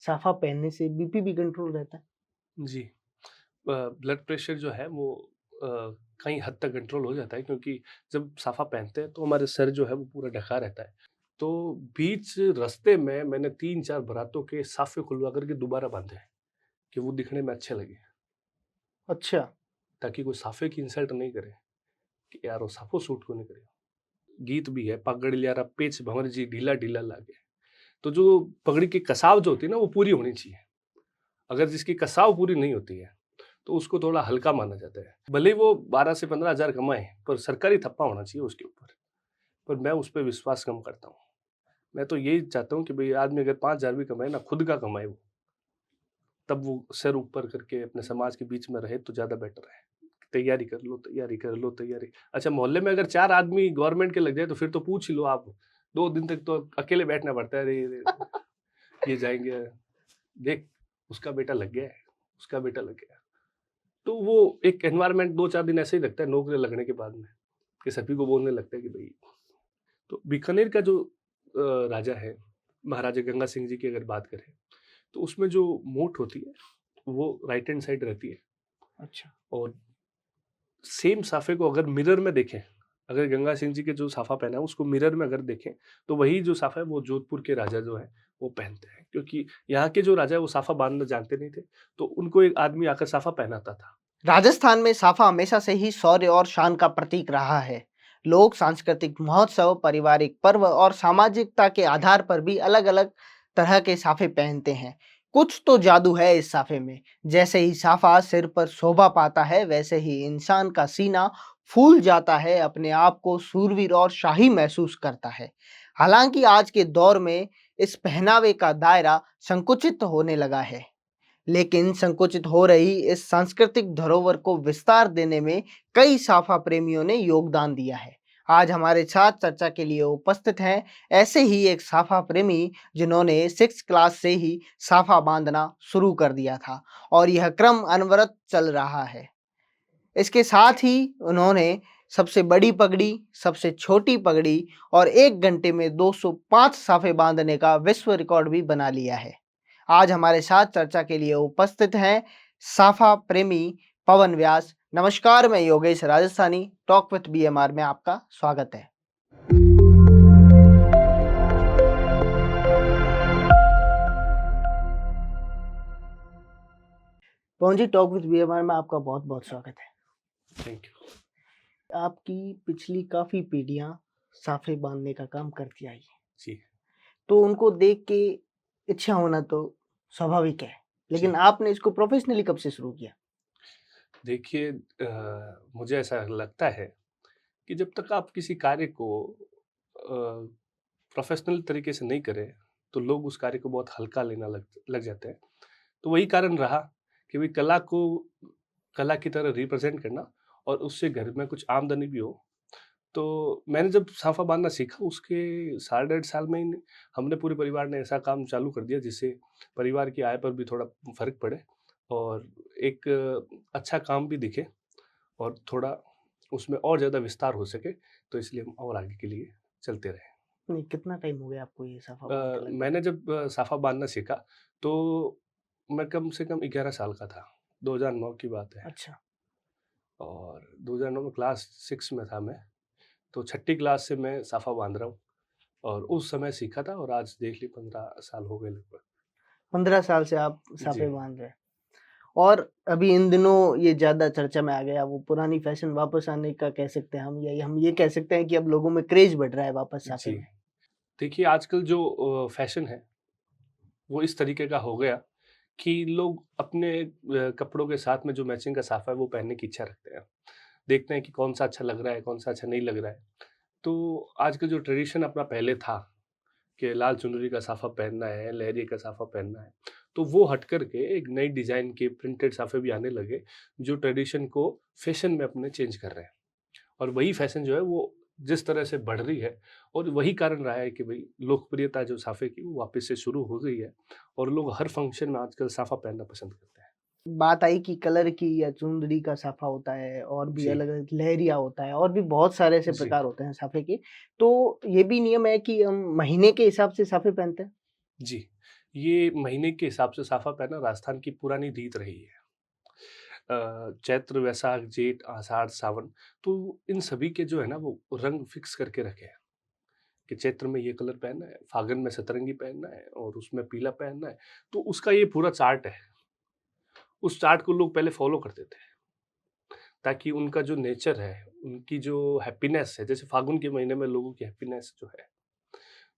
साफा पहनने से बीपी भी कंट्रोल रहता है? जी। ब्लड प्रेशर जो है वो अ, कई हद तक कंट्रोल हो जाता है, क्योंकि जब साफा पहनते हैं तो हमारे सर जो है वो पूरा ढका रहता है। तो बीच रास्ते में मैंने 3-4 बारातों के साफे खुलवा करके दोबारा बांधे हैं, कि वो दिखने में अच्छे लगे, अच्छा। ताकि कोई साफे की इंसल्ट नहीं करे कि यार वो साफो सूट क्यों नहीं करे। गीत भी है, पगड़ लियारा पेच भंवर जी ढीला ढीला लागे। तो जो पगड़ी की कसाव जो होती है ना वो पूरी होनी चाहिए। अगर जिसकी कसाव पूरी नहीं होती है तो उसको थोड़ा हल्का माना जाता है। भले ही वो 12 से 15 हज़ार कमाए, पर सरकारी थप्पा होना चाहिए उसके ऊपर। पर मैं उस पे विश्वास कम करता हूँ। मैं तो यही चाहता हूँ कि भई आदमी अगर 5 हज़ार भी कमाए ना, खुद का कमाए वो, तब वो सर ऊपर करके अपने समाज के बीच में रहे तो ज़्यादा बेटर है। तैयारी कर लो, तैयारी कर लो, तैयारी। अच्छा, मोहल्ले में अगर 4 आदमी गवर्नमेंट के लग जाए तो फिर तो पूछ ही लो आप। 2 दिन तक तो अकेले बैठना पड़ता है। अरे! ये जाएँगे, देख उसका बेटा लग गया है, उसका बेटा लग गया। तो वो एक एनवायरनमेंट 2-4 दिन ऐसे ही लगता है नौकरी लगने के बाद में, कि सभी को बोलने लगता है कि भई। तो बीकानेर का जो राजा है, महाराजा गंगा सिंह जी की अगर बात करें, तो उसमें जो मोट होती है, वो राइट हैंड साइड रहती है। अच्छा। और सेम साफे को अगर मिरर में देखें, अगर गंगा सिंह जी के जो साफा पहना है उसको मिरर में अगर देखें, तो वही जो साफा है वो जोधपुर के राजा जो है वो पहनते हैं, क्योंकि यहाँ के जो राजा है वो साफा बांधना जानते नहीं थे, तो उनको एक आदमी आकर साफा पहनाता था। राजस्थान में साफा हमेशा से ही शौर्य और शान का प्रतीक रहा है। लोग सांस्कृतिक महोत्सव, पारिवारिक पर्व और सामाजिकता के आधार पर भी अलग-अलग तरह के साफे पहनते हैं। कुछ तो जादू है इस साफे में। जैसे ही साफा सिर पर शोभा पाता है, वैसे ही इंसान का सीना फूल जाता है, अपने आप को शूरवीर और शाही महसूस करता है। हालांकि आज के दौर में इस पहनावे का दायरा संकुचित होने लगा है, लेकिन संकुचित हो रही इस सांस्कृतिक धरोहर को विस्तार देने में कई साफा प्रेमियों ने योगदान दिया है। आज हमारे साथ चर्चा के लिए उपस्थित हैं ऐसे ही एक साफा प्रेमी, जिन्होंने 6 क्लास से ही साफा बांधना शुरू कर दिया था और यह क्रम अनवरत चल रहा है। इसके साथ ही उन्होंने सबसे बड़ी पगड़ी, सबसे छोटी पगड़ी और 1 घंटे में 205 साफे बांधने का विश्व रिकॉर्ड भी बना लिया है। आज हमारे साथ चर्चा के लिए उपस्थित हैं साफा प्रेमी पवन व्यास। नमस्कार, मैं Yogesh Rajasthani, talk with BMR में आपका स्वागत है। पवन जी, टॉक विथ बीएमआर में आपका बहुत-बहुत स्वागत है। Thank you. आपकी पिछली काफ़ी पीढ़ियाँ साफे बांधने का काम करती आई हैं, जी, तो उनको देख के इच्छा होना तो स्वाभाविक है। लेकिन जी। आपने इसको प्रोफ़ेशनली कब से शुरू किया? देखिए, मुझे ऐसा लगता है कि जब तक आप किसी कार्य को प्रोफ़ेशनल तरीके से नहीं करें, तो लोग उस कार्य को बहुत हल्का लेना लग लग जाते हैं। तो वही कारण रहा कि भई कला को कला की तरह रिप्रेज़ेंट करना और उससे घर में कुछ आमदनी भी हो। तो मैंने जब साफा बाँधना सीखा, उसके साल डेढ़ साल में ही हमने पूरे परिवार ने ऐसा काम चालू कर दिया जिससे परिवार की आय पर भी थोड़ा फ़र्क पड़े और एक अच्छा काम भी दिखे और थोड़ा उसमें और ज़्यादा विस्तार हो सके, तो इसलिए हम और आगे के लिए चलते रहे। नहीं, कितना टाइम हो गया आपको ये साफा बांधते लगभग? मैंने जब साफा बाँधना सीखा, तो मैं कम से कम 11 साल का था, 2009 की बात है। अच्छा। और 2009 में क्लास 6 में था मैं, तो छठी क्लास से मैं साफा बाँध रहा हूँ और उस समय सीखा था और आज देख लीजिए 15 साल हो गए लगभग। 15 साल से आप साफे जी, बांध रहे हैं। और अभी इन दिनों ये ज़्यादा चर्चा में आ गया, वो पुरानी फैशन वापस आने का कह सकते हैं हम, या हम ये कह सकते हैं कि अब लोगों में क्रेज़ बढ़ रहा है वापस साफे जी। में। देखिए, आजकल जो फ़ैशन है, वो इस तरीके का हो गया कि लोग अपने कपड़ों के साथ में जो मैचिंग का साफा है, वो पहनने की इच्छा रखते हैं। देखते हैं कि कौन-सा अच्छा लग रहा है, कौन-सा अच्छा नहीं लग रहा है। तो आजकल जो ट्रेडिशन अपना पहले था कि लाल चुनरी का साफा पहनना है, लहरिये का साफा पहनना है, तो वो हट कर के एक नई डिज़ाइन के प्रिंटेड साफे भी आने लगे, जो ट्रेडिशन को फ़ैशन में अपने चेंज कर रहे हैं। और वही फ़ैशन जो है वो जिस तरह से बढ़ रही है और वही कारण रहा है कि भई लोकप्रियता जो साफे की वो वापस से शुरू हो गई है और लोग हर फ़ंक्शन में आजकल साफा पहनना पसंद करते हैं। बात आई कि कलर की, या चुंदड़ी का साफा होता है और भी जी, अलग-अलग लहरिया होता है और भी बहुत सारे ऐसे जी, प्रकार होते हैं साफे के। तो ये भी नियम है कि हम महीने के हिसाब से साफे पहनते हैं? जी। ये महीने के हिसाब से साफा पहनना राजस्थान की पुरानी रीत रही है। चैत्र, वैशाख, जेठ, आषाढ़, सावन, तो इन सभी के जो है ना वो रंग फिक्स करके रखे हैं कि चैत्र में ये कलर पहनना है, फागुन में सतरंगी पहनना है और उसमें पीला पहनना है। तो उसका ये पूरा चार्ट है। उस चार्ट को लोग पहले फॉलो करते थे ताकि उनका जो नेचर है, उनकी जो हैप्पीनेस है, जैसे फागुन के महीने में लोगों की हैप्पीनेस जो है,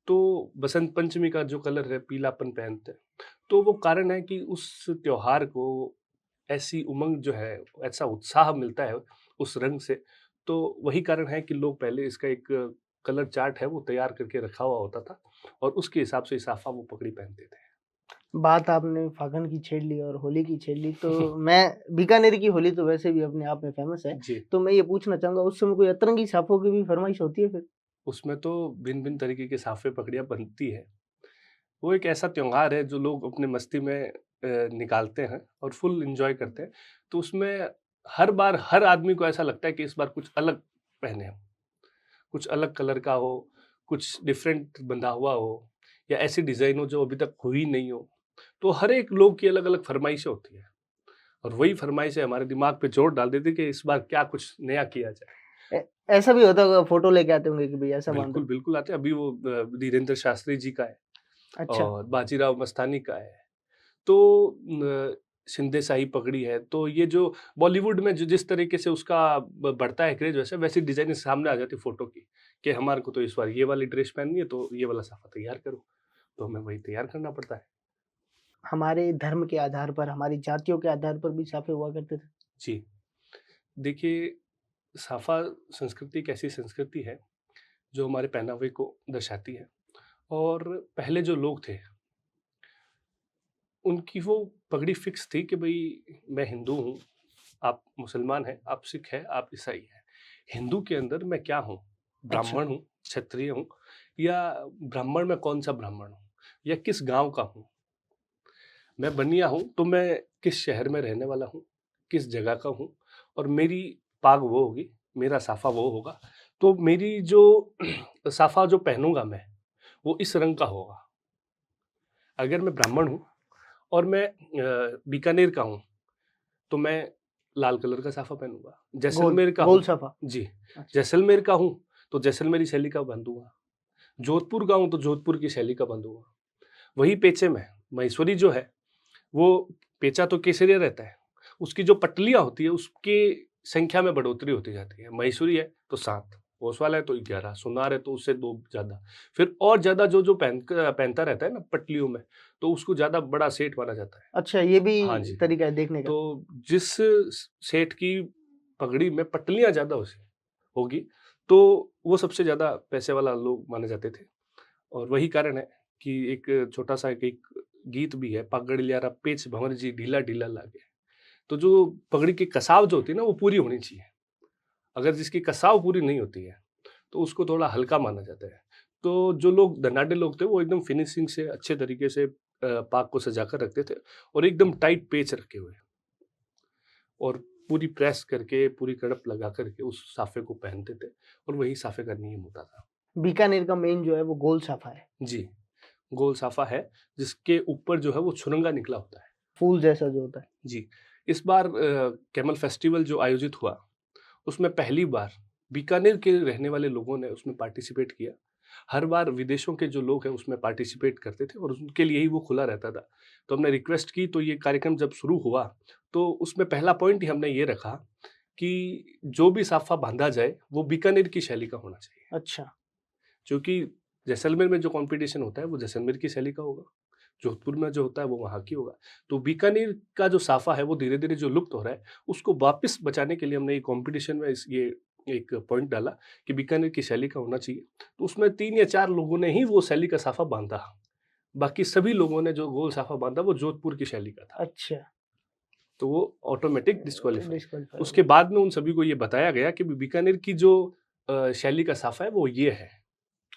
तो बसंत पंचमी का जो कलर है पीलापन पहनते हैं। तो वो कारण है कि उस त्योहार को ऐसी उमंग जो है, ऐसा उत्साह मिलता है उस रंग से, तो वही कारण है कि लोग पहले इसका एक कलर चार्ट है वो तैयार करके रखा हुआ होता था और उसके हिसाब से साफा वो पगड़ी पहनते बात आपने फागुन की छेड़ ली और होली की छेड़ ली, थे। तो मैं बीकानेर की होली तो वैसे भी अपने आप में फ़ेमस है। जी, तो मैं ये पूछना चाहूँगा उस समय कोई अतरंगी साफ़ों की भी फ़रमाइश होती है फिर? उसमें तो भिन्न-भिन्न तरीके के साफे पगड़ियाँ बनती है। वो एक ऐसा त्योहार है जो लोग अपने मस्ती में निकालते हैं और फुल एन्जॉय करते हैं। तो उसमें हर बार हर आदमी को ऐसा लगता है कि इस बार कुछ अलग पहने हम, कुछ अलग कलर का हो, कुछ डिफरेंट बंधा हुआ हो या ऐसी डिज़ाइन हो जो अभी तक हुई नहीं हो। तो हर एक लोग की अलग-अलग फ़रमाइशें होती हैं और वही फ़रमाइशें हमारे दिमाग पे जोर डाल देती है कि इस बार क्या कुछ नया किया जाए। ए ऐसा भी होता होगा फ़ोटो लेके आते होंगे कि भई ऐसा बिल्कुल, बाँधो? बिल्कुल आते हैं। अभी वो धीरेंद्र शास्त्री जी का है अच्छा, और बाजीराव मस्तानी का है। तो शिंदे शाही पगड़ी है, तो ये जो बॉलीवुड में जो जिस तरीके से उसका बढ़ता है क्रेज, वैसी डिजाइन सामने आ जाती है फोटो की कि हमारे को तो इस बार ये वाली ड्रेस पहननी है तो ये वाला साफा तैयार करो, तो हमें वही तैयार करना पड़ता है। हमारे धर्म के आधार पर, हमारी जातियों के आधार पर भी साफ़े हुआ करते थे। जी, देखिए, साफा संस्कृति एक ऐसी संस्कृति है जो हमारे पहनावे को दर्शाती है और पहले जो लोग थे उनकी वो पगड़ी फिक्स थी कि भाई मैं हिंदू हूँ, आप मुसलमान हैं, आप सिख हैं, आप ईसाई हैं। हिंदू के अंदर मैं क्या हूँ? अच्छा, ब्राह्मण हूँ, क्षत्रिय हूँ या ब्राह्मण में कौन-सा ब्राह्मण हूँ या किस गाँव का हूँ? मैं बनिया हूँ, तो मैं किस शहर में रहने वाला हूँ, किस जगह का हूँ और मेरी पाग वो होगी, मेरा साफ़ा वो होगा। तो मेरी जो साफ़ा जो पहनूँगा मैं, वो इस रंग का होगा। अगर मैं ब्राह्मण हूँ और मैं बीकानेर का हूँ, तो मैं लाल कलर का साफ़ा पहनूँगा। गोल, जैसलमेर का गोल हूँ साफ़ा। जी, अच्छा, जैसलमेर का हूँ, तो जैसलमेरी शैली का बाँधूँगा। जोधपुर का हूँ, तो जोधपुर की शैली का बाँधूँगा। वही पेचे में महेश्वरी जो है, वो पेचा तो केसरिया रहता है, उसकी जो पटलियाँ होती है, उसकी संख्या में बढ़ोतरी होती जाती है। महेश्वरी है, तो 7, ओसवाल है, तो 11, सोनार है, तो उससे 2 ज़्यादा। फिर और ज़्यादा जो-जो पहनता रहता है ना पटलियों में, तो उसको ज़्यादा बड़ा सेठ माना जाता है। अच्छा ये भी हाँ जी। तरीका है देखने का। तो जिस सेठ की पगड़ी में पटलियाँ ज़्यादा उसे होगी, तो वो सबसे ज़्यादा पैसे वाला लोग माने जाते थे और वही कारण है कि एक छोटा-सा एक गीत भी है, "पगड़ ल्यारा पेच भंवर जी ढीला-ढीला लागे।" तो जो पगड़ी की कसाव जो होती है ना, वो पूरी होनी चाहिए। अगर जिसकी कसाव पूरी नहीं होती है, तो उसको थोड़ा हल्का माना जाता है। तो जो लोग धनाढ्य लोग थे, वो एकदम फिनिशिंग से अच्छे तरीके से पाग को सजा कर रखते थे और एकदम टाइट पेच रखे हुए। और पूरी प्रेस करके, पूरी कड़प लगा कर के उस साफ़े को पहनते थे और वही साफ़े का नियम होता था। बीकानेर का मेन जो है वो गोल साफ़ा है, जी, गोल साफ़ा है, जिसके ऊपर जो है वो छुरंगा निकला होता है। फूल जैसा जो होता है। जी, इस बार कैमल फेस्टिवल जो आयोजित हुआ, उसमें पहली बार बीकानेर के रहने वाले लोगों ने उसमें पार्टिसिपेट किया। हर बार विदेशों के जो लोग हैं उसमें पार्टिसिपेट करते थे और उनके लिए ही वो खुला रहता था। तो हमने रिक्वेस्ट की, तो ये कार्यक्रम जब शुरू हुआ, तो उसमें पहला पॉइंट ही हमने ये रखा कि जो भी साफ़ा बाँधा जाए, वो बीकानेर की शैली का होना चाहिए। अच्छा, क्योंकि जैसलमेर में जो कॉम्पिटिशन होता है, वो जैसलमेर की शैली का होगा। जोधपुर में जो होता है, वो वहाँ की होगा। तो बीकानेर का जो साफ़ा है, वो धीरे-धीरे जो लुप्त हो रहा है, उसको वापस बचाने के लिए हमने ये कॉम्पिटिशन में ये एक पॉइंट डाला कि बीकानेर की शैली का होना चाहिए। तो उसमें 3 या 4 लोगों ने ही वो शैली का साफ़ा बाँधा। बाकी सभी लोगों ने जो गोल साफ़ा बाँधा, वो जोधपुर की शैली का था। अच्छा। तो वो ऑटोमैटिक डिस्क्वालीफाई। डिस्क्वालीफाई हो उसके गया। बाद में उन सभी को ये बताया गया कि बीकानेर की जो शैली का साफ़ा है, वो ये है।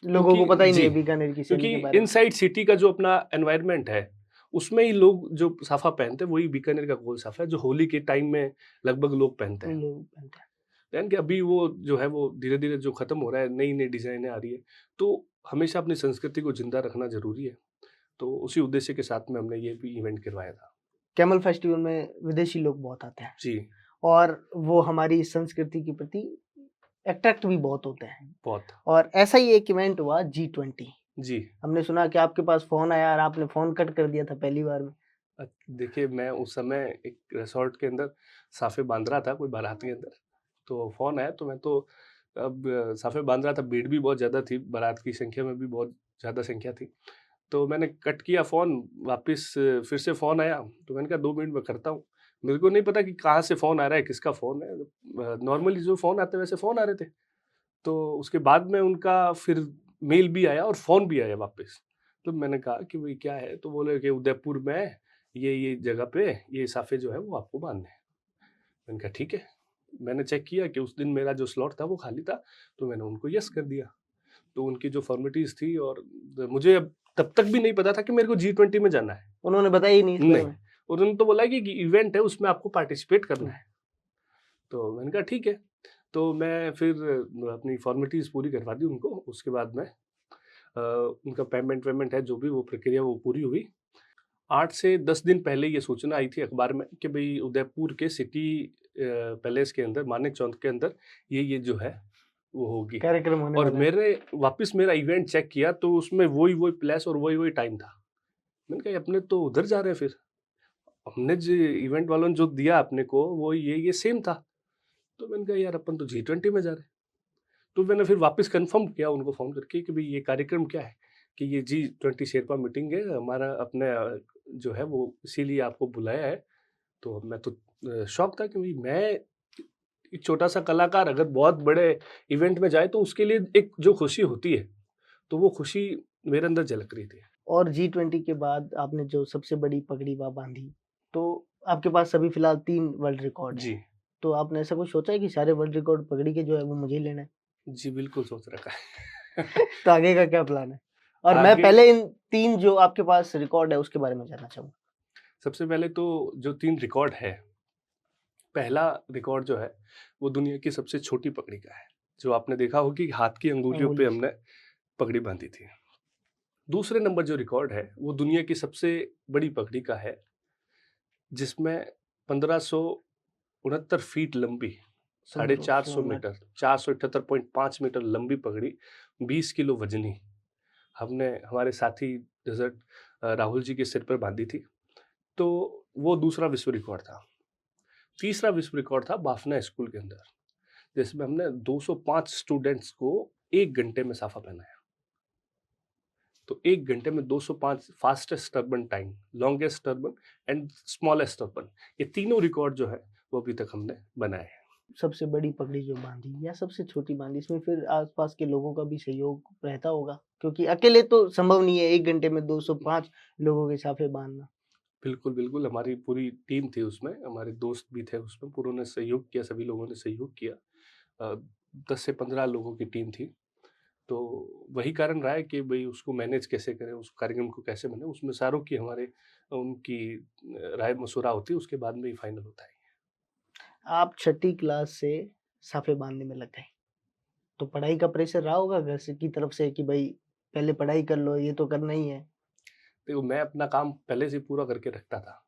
लोगों को क्योंकि पता ही नहीं जी, है बीकानेर की शैली क्योंकि के बारे में। इनसाइड सिटी का जो अपना एनवायरनमेंट है, उसमें ही लोग जो साफ़ा पहनते हैं, वही बीकानेर का गोल साफ़ा है, जो होली के टाइम में लगभग लोग पहनते हैं। लोग पहनते हैं। यानी कि अभी वो जो है, वो धीरे-धीरे जो खत्म हो रहा है, नई-नई डिज़ाइनें आ रही है, तो हमेशा अपनी संस्कृति को ज़िंदा रखना ज़रूरी है तो उसी उद्देश्य के साथ में हमने ये भी इवेंट करवाया था। कैमल फेस्टिवल में विदेशी लोग बहुत आते हैं जी, और वो हमारी संस्कृति के प्रति अट्रैक्ट भी बहुत होते हैं। बहुत। और ऐसा ही एक इवेंट हुआ G20। जी। हमने सुना कि आपके पास फ़ोन आया और आपने फ़ोन कट कर दिया था पहली बार में। देखिए, मैं उस समय एक रिसॉर्ट के अंदर साफ़े बाँध रहा था, कोई बारात के अंदर, तो फ़ोन आया, तो मैं तो अब साफ़े बाँध रहा था, भीड़ भी बहुत ज़्यादा थी, बारात की संख्या में भी बहुत ज़्यादा संख्या थी। तो मैंने कट किया फ़ोन, वापस फिर से फ़ोन आया, तो मैंने कहा 2 मिनट में करता हूँ। मेरे को नहीं पता कि कहाँ से फ़ोन आ रहा है, किसका फ़ोन है। नॉर्मली जो फ़ोन आते हैं वैसे फ़ोन आ रहे थे। तो उसके बाद में उनका फिर मेल भी आया और फ़ोन भी आया वापस। तो मैंने कहा कि भई क्या है? तो बोले कि उदयपुर में है, ये जगह पे ये साफ़े जो है वो आपको बाँधने हैं। मैंने कहा ठीक है। मैंने चेक किया कि उस दिन मेरा जो स्लॉट था वो खाली था, तो मैंने उनको येस कर दिया। तो उनकी जो फ़ॉर्मेलिटीज़ थी, और मुझे अब तब तक भी नहीं पता था कि मेरे को जी20 में जाना है। उन्होंने बताया ही नहीं इस बारे नहीं, में? उन्होंने तो बोला कि इवेंट है, उसमें आपको पार्टिसिपेट करना हुँ। है। तो मैंने कहा ठीक है। तो मैं फिर अपनी फ़ॉर्मेलिटीज़ पूरी करवा दी उनको। उसके बाद में उनका पेमेंट वेमेंट है, जो भी वो प्रक्रिया वो पूरी हुई। 8 से 10 दिन पहले ये सूचना आई थी अखबार में कि भई उदयपुर के सिटी पैलेस के अंदर, मानेक चौक के अंदर ये जो है वो होगी। कार्यक्रम होने और वाला है। मेरे वापस मेरा इवेंट चेक किया, तो उसमें वही-वही प्लेस और वही-वही टाइम था। मैंने कहा अपने तो उधर जा रहे हैं फिर। हमने जो इवेंट वालों ने जो दिया अपने को वो ये सेम था। तो मैंने कहा यार अपन तो जी20 में जा रहे हैं। तो मैंने फिर वापस कन्फर्म किया उनको फ़ोन करके कि भई ये कार्यक्रम क्या है? कि ये जी20 शेरपा मीटिंग है, हमारा अपने जो है वो इसीलिए आपको बुलाया है। तो मैं तो शॉक था कि भई मैं एक छोटा-सा कलाकार अगर बहुत बड़े इवेंट में जाए तो उसके लिए एक जो खुशी होती है, तो वो खुशी मेरे अंदर झलक रही थी। और G20 के बाद आपने जो सबसे बड़ी पगड़ी बाँधी, तो आपके पास अभी फ़िलहाल 3 वर्ल्ड रिकॉर्ड हैं। जी। तो आपने ऐसा कुछ सोचा है कि सारे वर्ल्ड रिकॉर्ड पगड़ी के जो है वो मुझे ही लेना है? जी, बिल्कुल सोच रखा है। तो आगे का क्या प्लान है? और मैं आगे पहले इन 3 जो आपके पास रिकॉर्ड है उसके बारे में जानना चाहूँगा। सबसे पहले तो जो 3 रिकॉर्ड है, पहला रिकॉर्ड जो है, वो दुनिया की सबसे छोटी पगड़ी का है, जो आपने देखा होगा कि हाथ की अंगुलियों पे अंगुली से। हमने पगड़ी बाँधी थी। दूसरे नंबर जो रिकॉर्ड है, वो दुनिया की सबसे बड़ी पगड़ी का है, जिसमें 1569 फीट लंबी, साढ़े 400 1500 मीटर, 478.5 मीटर लंबी पगड़ी, 20 किलो वज़नी, हमने हमारे साथी डेज़र्ट राहुल जी के सिर पर बाँधी थी। तो वो दूसरा विश्व रिकॉर्ड था। तीसरा विश्व रिकॉर्ड था बाफना स्कूल के अंदर, जिसमें हमने 205 स्टूडेंट्स को 1 घंटे में साफा पहनाया। तो 1 घंटे में 205 fastest turban time, longest turban and smallest turban, ये तीनों रिकॉर्ड जो है वो अभी तक हमने बनाए हैं। सबसे बड़ी पगड़ी जो बाँधी या सबसे छोटी बाँधी, इसमें फिर आस-पास के लोगों का भी सहयोग रहता होगा? क्योंकि अकेले तो संभव नहीं है 1 घंटे में 205 लोगों के साफे बाँधना। बिल्कुल, बिल्कुल, हमारी पूरी टीम थी उसमें, हमारे दोस्त भी थे उसमें, पूरों ने सहयोग किया, सभी लोगों ने सहयोग किया। 10 से 15 लोगों की टीम थी। तो वही कारण रहा है कि भई उसको मैनेज कैसे करें, उस कार्यक्रम को कैसे बनाएँ, उसमें सारों की हमारे उनकी राय-मशवरा होती है, उसके बाद में ही फाइनल होता है। आप छठी क्लास से साफे बाँधने में लग गए, तो पढ़ाई का प्रेशर रहा होगा घर से की तरफ से कि भई पहले पढ़ाई कर लो, ये तो करना ही है। देखो, मैं अपना काम पहले से ही पूरा करके रखता था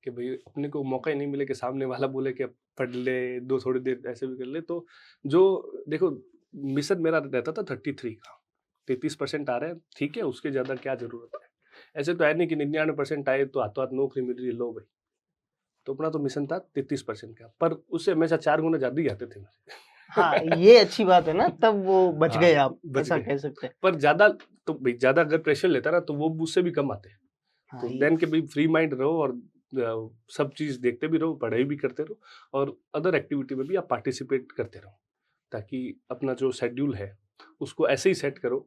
कि भई अपने को मौका ही नहीं मिले कि सामने वाला बोले कि अब पढ़ ले, दो थोड़ी देर ऐसे भी कर ले, तो जो देखो मिशन मेरा रहता था 33 का, 33% आ रहे हैं, ठीक है, उसके ज़्यादा क्या ज़रूरत है? ऐसे तो है नहीं कि 99% आए तो हाथों-हाथ नौकरी मिल रही है, लो भई। तो अपना तो मिशन था 33% का, पर उससे हमेशा 4 गुना ज़्यादा ही आते थे मेरे। हाँ, ये अच्छी बात है ना, तब वो बच हाँ, गए आप, बच ऐसा गए। कह सकते हैं। पर ज़्यादा, तो भई ज़्यादा अगर प्रेशर लेता ना तो वो उससे भी कम आते। हाँ, तो ये देन के भई फ्री माइंड रहो और सब चीज़ देखते भी रहो, पढ़ाई भी करते रहो और अदर एक्टिविटी में भी आप पार्टिसिपेट करते रहो। ताकि अपना जो शेड्यूल है, उसको ऐसे ही सेट करो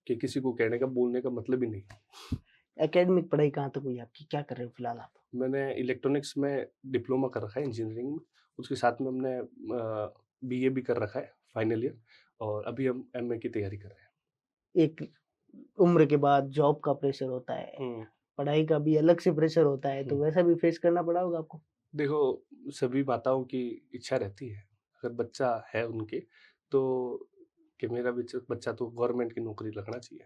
कि किसी को कहने का, बोलने का मतलब ही नहीं। एकेडमिक पढ़ाई कहाँ तक हुई आपकी? क्या कर रहे हो फिलहाल आप? मैंने इलेक्ट्रॉनिक्स में डिप्लोमा कर रखा है इंजीनियरिंग में, उसके साथ में हमने बीए भी कर रखा है फाइनल ईयर, और अभी हम एमए की तैयारी कर रहे हैं। एक उम्र के बाद जॉब का प्रेशर होता है, हुँ। पढ़ाई का भी अलग से प्रेशर होता है, हुँ। तो वैसा भी फेस करना पड़ा होगा आपको? देखो, सभी माताओं की इच्छा रहती है, अगर बच्चा है उनके, तो कि मेरा बच्चा बच्चा तो गवर्नमेंट की नौकरी लगना चाहिए।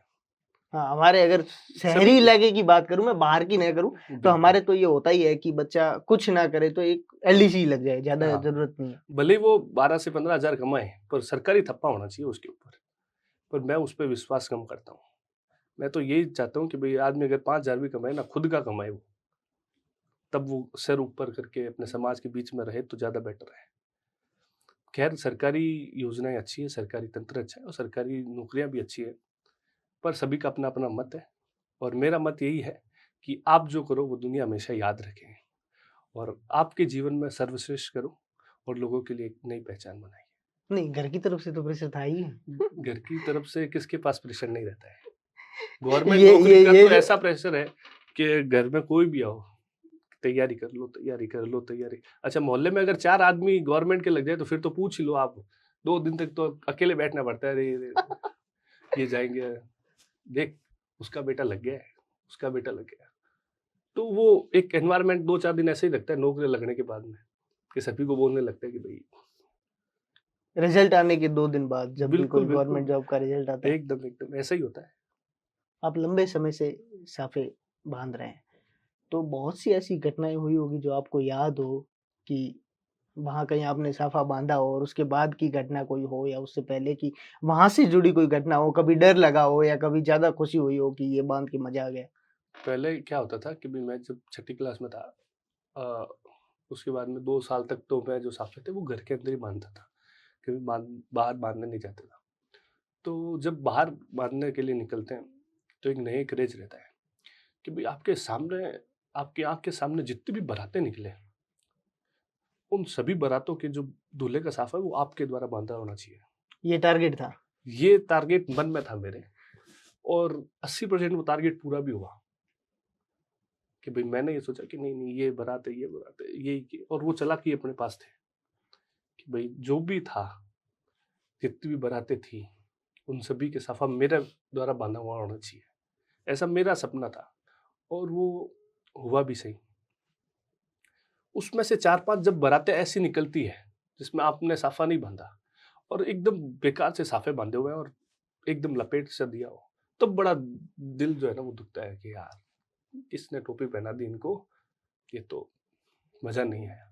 हाँ, हमारे अगर शहरी सभी के इलाके की बात करूँ, मैं बाहर की नहीं करूँ, तो बिल्कुल हमारे तो ये होता ही है कि बच्चा कुछ ना करे तो एक एलडीसी लग जाए, ज़्यादा हाँ, ज़रूरत नहीं है। भले ही वो 12 से 15 हज़ार कमाए, पर सरकारी थप्पा होना चाहिए उसके ऊपर। पर मैं उस पे विश्वास कम करता हूँ। मैं तो यही चाहता हूँ कि भई आदमी अगर 5 हज़ार भी कमाए ना, खुद का कमाए वो, तब वो सर ऊपर करके अपने समाज के बीच में रहे तो ज़्यादा बेटर है। खैर सरकारी योजनाएँ अच्छी हैं, सरकारी तंत्र अच्छा है और सरकारी नौकरियाँ भी अच्छी हैं, पर सभी का अपना-अपना मत है और मेरा मत यही है कि आप जो करो वो दुनिया हमेशा याद रखे और आपके जीवन में सर्वश्रेष्ठ करो और लोगों के लिए एक नई पहचान बनाइए। नहीं, घर की तरफ से तो प्रेशर था ही। घर की तरफ से किसके पास प्रेशर नहीं रहता है। गवर्नमेंट ये नौकरी ये का ये तो जो ऐसा प्रेशर है कि घर में कोई भी आओ, तैयारी कर लो, तैयारी कर लो, तैयारी। अच्छा मोहल्ले में अगर 4 आदमी गवर्नमेंट के लग जाए तो फिर तो पूछ ही लो आप। 2 दिन तक तो अकेले बैठना पड़ता है। अरे! अरे! ये जाएँगे, देख उसका बेटा लग गया है, उसका बेटा लग गया। तो वो एक एनवायरनमेंट 2-4 दिन ऐसे ही लगता है नौकरी लगने के बाद में, कि सभी को बोलने लगता है कि भई रिजल्ट आने के 2 दिन बाद जब भी बिल्कुल, कोई बिल्कुल। गवर्नमेंट जॉब का रिजल्ट आता है, एकदम, एकदम ऐसा ही होता है। आप लंबे समय से साफे बाँध रहे हैं। तो बहुत सी ऐसी घटनाएँ हुई होगी जो आपको याद हो कि वहाँ कहीं आपने साफा बाँधा हो और उसके बाद की घटना कोई हो या उससे पहले की वहाँ से जुड़ी कोई घटना हो, कभी डर लगा हो या कभी ज़्यादा खुशी हुई हो कि ये बाँध के मज़ा आ गया? पहले क्या होता था कि भई मैं जब छठी क्लास में था अ, उसके बाद में 2 साल तक तो मैं जो साफे थे वो घर के अंदर ही बाँधता था, कभी बाहर बाँधने नहीं जाता था। तो जब बाहर बाँधने के लिए निकलते हैं, तो एक नया क्रेज़ रहता है कि भई आपके सामने आपकी आँख के सामने जितनी भी बारातें निकले, उन सभी बारातों के जो दूल्हे का साफा है वो आपके द्वारा बाँधा होना चाहिए। ये टारगेट था। ये टारगेट मन में था मेरे और 80% वो टारगेट पूरा भी हुआ कि भई मैंने ये सोचा कि नहीं, नहीं ये बारात है, यही की और वो चालाकी अपने पास थे कि भई जो भी था, जितनी भी बारातें थी, उन सभी के साफा मेरे द्वारा बाँधा हुआ होना चाहिए। ऐसा मेरा सपना था और वो हुआ भी सही। उसमें से 4-5 जब बारातें ऐसी निकलती है, जिसमें आपने साफा नहीं बाँधा और एकदम बेकार से साफे बाँधे हुए हैं और एकदम लपेट सा दिया हो, तब बड़ा दिल जो है ना वो दुखता है कि यार, किसने टोपी पहना दी इनको, ये तो मज़ा नहीं आया।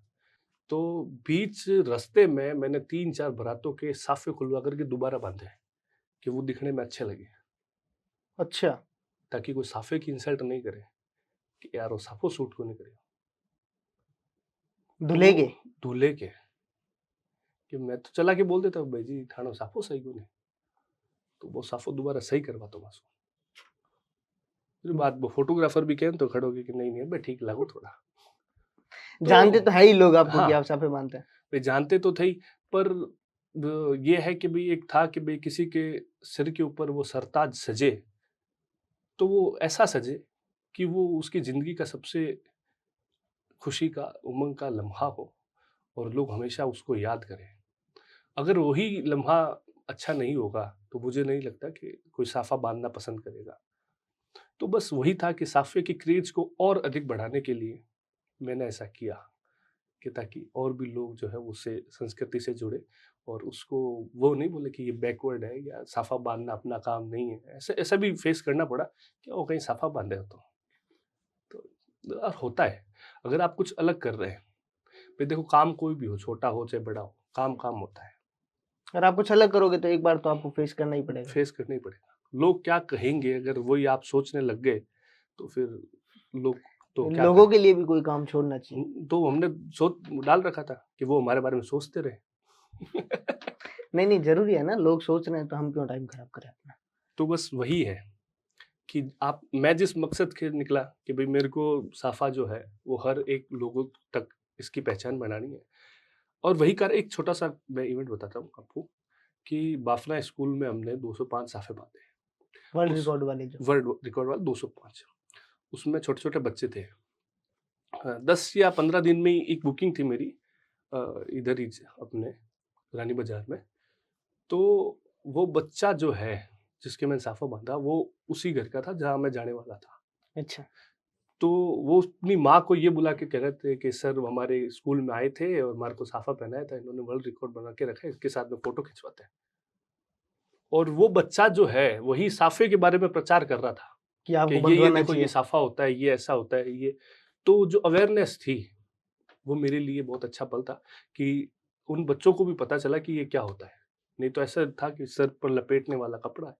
तो बीच रास्ते में मैंने 3-4 बारातों के साफे खुलवा कर के दोबारा बाँधे, कि वो दिखने में अच्छे लगे, अच्छा, ताकि कोई साफे की इंसल्ट नहीं करे, कि यार वो साफो सूट क्यों नहीं करे। तो दूल्हे के? दूल्हे के, कि मैं तो चला के बोल देता हूँ, भाई जी थानो साफो सही क्यों नहीं? तो वो साफो दोबारा सही करवाता हूँ उसको। फिर बाद वो फोटोग्राफर भी कहें तो खड़े होके कि नहीं, नहीं अबे ठीक लागो थोड़ा। जानते तो तो है ही लोग आपको कि हाँ, आप साफे बाँधते हैं। वे जानते तो थे ही, पर ये है कि भई एक था कि भई किसी के सिर के ऊपर वो सरताज सजे, तो वो ऐसा सजे कि वो उसकी ज़िंदगी का सबसे खुशी का, उमंग का लम्हा हो और लोग हमेशा उसको याद करें। अगर वही लम्हा अच्छा नहीं होगा, तो मुझे नहीं लगता कि कोई साफा बाँधना पसंद करेगा। तो बस वही था कि साफे की क्रेज़ को और अधिक बढ़ाने के लिए मैंने ऐसा किया कि ताकि और भी लोग जो है उससे संस्कृति से जुड़े और उसको वो नहीं बोले कि ये बैकवर्ड है या साफा बांधना अपना काम नहीं है। ऐसा ऐसा भी फेस करना पड़ा कि वो कहीं साफा बांधे हो तो होता है। अगर आप कुछ अलग कर रहे हैं, फिर देखो काम कोई भी हो, छोटा हो चाहे बड़ा हो, काम काम होता है, अगर आप कुछ अलग करोगे तो एक बार तो आपको फेस करना ही पड़ेगा। फेस करना ही पड़ेगा। लोग क्या कहेंगे अगर वही आप सोचने लग गए, तो फिर लोग तो क्या लोगों कहें। के लिए भी कोई काम छोड़ना चाहिए। तो हमने सोच डाल रखा था कि वो हमारे बारे में सोचते रहे। नहीं, नहीं ज़रूरी है ना, लोग सोच रहे हैं तो हम क्यों टाइम खराब करें अपना। तो बस वही है कि आप मैं जिस मकसद के निकला कि भाई मेरे को साफा जो है वो हर एक लोगों तक इसकी पहचान बनानी है और वही कर एक छोटा सा मैं इवेंट बताता हूँ आपको कि बाफना स्कूल में हमने 205 साफे बांधे। वर्ल्ड उस रिकॉर्ड वाले जो। वर्ल्ड रिकॉर्ड वाले 205, उसमें छोटे छोटे बच्चे थे। 10 या 15 दिन में ही एक बुकिंग थी मेरी इधर ही अपने रानी बाजार में। तो वो बच्चा जो है जिसके मैंने साफा बांधा वो उसी घर का था जहाँ मैं जाने वाला था। अच्छा, तो वो अपनी माँ को ये बुला के कह रहे थे कि सर हमारे स्कूल में आए थे और हमारे को साफा पहनाया था, इन्होंने वर्ल्ड रिकॉर्ड बना के रखा है, इसके साथ में फोटो खिंचवाते हैं। और वो बच्चा जो है वही साफे के बारे में प्रचार कर रहा था कि कि आपको ये बंधवाना देखो, ये चाहिए। साफा होता है, ये ऐसा होता है, ये। तो जो अवेयरनेस थी वो मेरे लिए बहुत अच्छा पल था कि उन बच्चों को भी पता चला कि ये क्या होता है। नहीं तो ऐसा था कि सर पर लपेटने वाला कपड़ा है,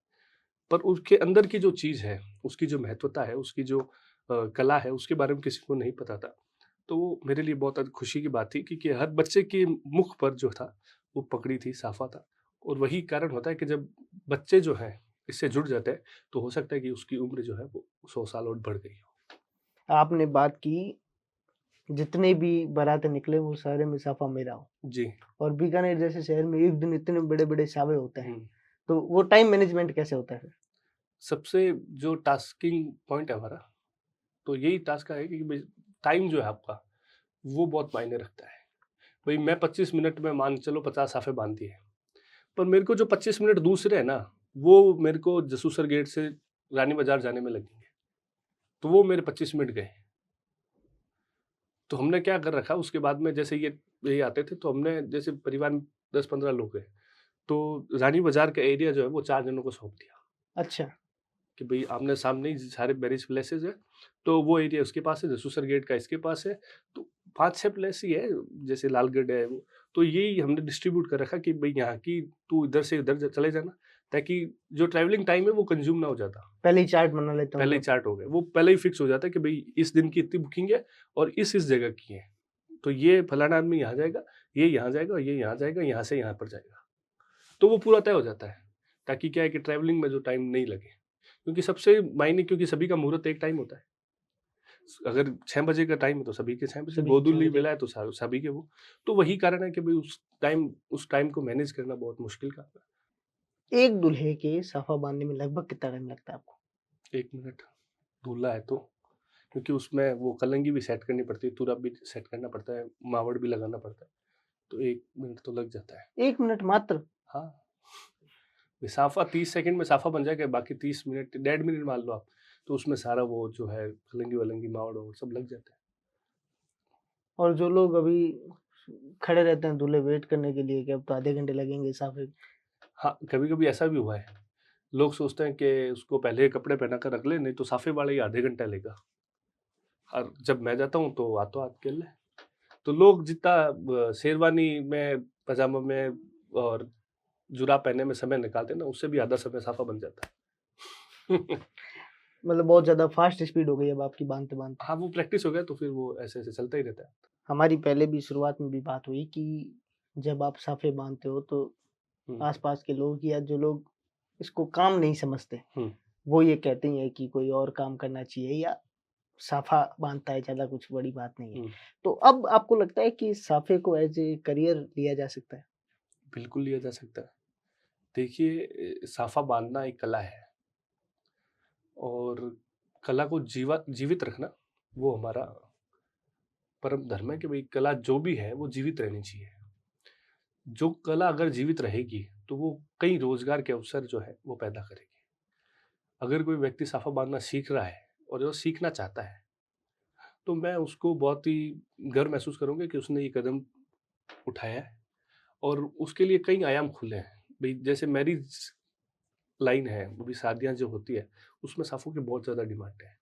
पर उसके अंदर की जो चीज़ है, उसकी जो महत्वता है, उसकी जो कला है, उसके बारे में किसी को नहीं पता था। तो वो मेरे लिए बहुत खुशी की बात थी कि हर बच्चे के मुख पर जो था, वो पगड़ी थी, साफा था। और वही कारण होता है कि जब बच्चे जो हैं, इससे जुड़ जाते हैं, तो हो सकता है कि उसकी उम्र जो है वो 100 साल और बढ़ गई हो। आपने बात की जितने भी बारात निकले वो सारे में साफा मेरा हो, जी। और बीकानेर जैसे शहर में एक दिन इतने बड़े-बड़े सावे होते हैं, हुँ। तो वो टाइम मैनेजमेंट कैसे होता है फिर? सबसे जो टास्किंग पॉइंट है हमारा, तो यही टास्क का है कि भई टाइम जो है आपका, वो बहुत मायने रखता है। भई मैं 25 मिनट में मान के चलो 50 साफे बाँध दिए, पर मेरे को जो 25 मिनट दूसरे हैं ना, वो मेरे को जसूसर गेट से रानी बाज़ार जाने में लगेंगे, तो वो मेरे 25 मिनट गए। तो हमने क्या कर रखा उसके बाद में, जैसे ये आते थे, तो हमने जैसे परिवार में 10-15 लोग हैं, तो रानी बाज़ार का एरिया जो है वो 4 जनों को सौंप दिया अच्छा, कि भई आमने-सामने ही सारे मैरिज प्लेसेस हैं, तो वो एरिया उसके पास है, जसूसर गेट का इसके पास है, तो 5-6 प्लेस ही है, जैसे लालगढ़ है वो, तो यही हमने डिस्ट्रीब्यूट कर रखा कि भई यहाँ की तू इधर से इधर चले जाना, ताकि जो ट्रैवलिंग टाइम है वो कंज़्यूम ना हो जाता। पहले ही चार्ट बना लेते पहले होंगे ही आप। चार्ट हो गए, वो पहले ही फिक्स हो जाता है कि भई इस दिन की इतनी बुकिंग है और इस जगह की है। तो ये फलाना आदमी यहाँ जाएगा, ये यहाँ जाएगा और ये यहाँ जाएगा, यहाँ से यहाँ पर जाएगा। तो वो पूरा तय हो जाता है, ताकि क्या है कि ट्रैवलिंग में जो टाइम नहीं लगे। क्योंकि सबसे मायने, क्योंकि सभी का मुहूर्त एक टाइम होता है। अगर 6 बजे का टाइम है तो सभी के 6 बजे, सभी की 6 गोधूली बजे। बेला है तो सभी के वो। तो वही कारण है कि भई उस टाइम को मैनेज करना बहुत मुश्किल काम है। एक दूल्हे के साफा बाँधने में लगभग कितना टाइम लगता है आपको? 1 मिनट दूल्हा है तो, क्योंकि उसमें वो कलंगी भी सेट करनी पड़ती है, तुरा भी सेट करना पड़ता है, मावड़ भी लगाना पड़ता है, तो 1 मिनट तो लग जाता है। 1 मिनट मात्र? हाँ, ये साफ़ा 30 सेकंड में साफ़ा बन जाएगा, बाकी 30 मिनट, डेढ़ मिनट मान लो आप, तो उसमें सारा वो जो है कलंगी-वलंगी, मावड़-वावड़ सब लग जाता है। और जो लोग अभी खड़े रहते हैं दूल्हे वेट करने के लिए कि अब तो आधे घंटे लगेंगे साफे। हाँ, कभी-कभी ऐसा भी हुआ है, लोग सोचते हैं कि उसको पहले कपड़े पहना कर रख लें, नहीं तो साफ़े वाला ही आधे घंटा लेगा, और जब मैं जाता हूँ तो हाथों-हाथ खेल ले। तो लोग जितना शेरवानी में, पजामा में और जुराब पहनने में समय निकालते हैं ना, उससे भी आधा समय साफ़ा बन जाता है। मतलब बहुत ज़्यादा फास्ट स्पीड हो गई अब आपकी बाँधते-बाँधते। हाँ, वो प्रैक्टिस हो गया तो फिर वो ऐसे-ऐसे चलता ही रहता है। हमारी पहले भी शुरुआत में भी बात हुई कि जब आप साफे बाँधते हो तो हुँ, आस-पास के लोग या जो लोग इसको काम नहीं समझते, हुँ, वो ये कहते हैं कि कोई और काम करना चाहिए या साफा बाँधता है ज़्यादा कुछ बड़ी बात नहीं है। हुँ। तो अब आपको लगता है कि साफे को एज़ ए करियर लिया जा सकता है? बिल्कुल लिया जा सकता है। देखिए, साफ़ा बाँधना एक कला है, और कला को जीवित रखना, वो हमारा परम धर्म है कि भई कला जो भी है वो जीवित रहनी चाहिए। जो कला अगर जीवित रहेगी, तो वो कई रोज़गार के अवसर जो है वो पैदा करेगी। अगर कोई व्यक्ति साफ़ा बाँधना सीख रहा है और जो सीखना चाहता है, तो मैं उसको बहुत ही गर्व महसूस करूँगा कि उसने ये कदम उठाया है, और उसके लिए कई आयाम खुले हैं। भई जैसे मैरिज लाइन है, वो भी शादियाँ जो होती है, उसमें साफ़ों की बहुत ज़्यादा डिमांड है।